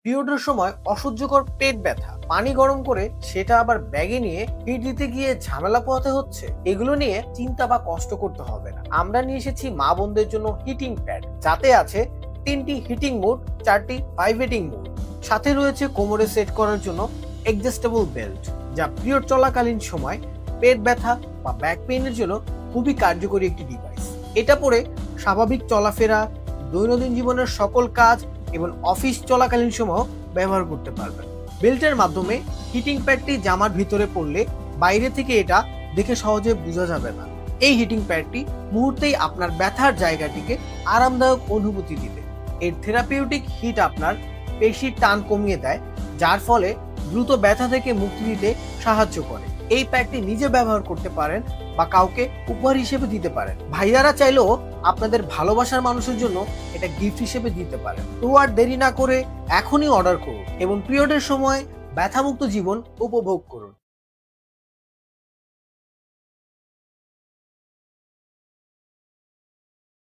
পিরিয়ডের সময় অসহ্যকর পেট ব্যথা, পানি গরম করে সেটা আবার ব্যাগে নিয়ে হিট দিতে গিয়ে ঝামেলা পোহাতে হচ্ছে, এগুলো নিয়ে চিন্তা বা কষ্ট করতে হবে না। আমরা নিয়ে এসেছি মা বোনদের জন্য হিটিং প্যাড, যাতে আছে 3টি হিটিং মোড, 4টি ভাইব্রেটিং মোড, সাথে রয়েছে কোমরে সেট করার জন্য অ্যাডজাস্টেবল বেল্ট, যা পিরিয়ড চলাকালীন সময় পেট ব্যথা বা ব্যাক পেইনের জন্য খুবই কার্যকরী একটি ডিভাইস। এটা পরে স্বাভাবিক চলাফেরা, দৈনন্দিন জীবনের সকল কাজ এবং অফিস চলাকালীন সময় ব্যবহার করতে পারবেন। বেল্টের মাধ্যমে হিটিং প্যাডটি জামার ভিতরে পড়লে বাইরে থেকে এটা দেখে সহজে বোঝা যাবে না। এই হিটিং প্যাডটি মুহূর্তেই আপনার ব্যথার জায়গাটিকে আরামদায়ক অনুভূতি দিবে। এর থেরাপিউটিক হিট আপনার পেশির টান কমিয়ে দেয়, যার ফলে দ্রুত ব্যথা থেকে মুক্তি দিতে সাহায্য করে। এই প্যাডটি নিজে ব্যবহার করতে পারেন বা কাউকে উপহার হিসেবে দিতে পারেন। ভাইয়ারা চাইলেও আপনাদের ভালোবাসার মানুষের জন্য এটা গিফট হিসেবে দিতে পারেন। তো আর দেরি না করে এখনই অর্ডার করুন এবং পিরিয়ডের সময় ব্যথামুক্ত জীবন উপভোগ করুন।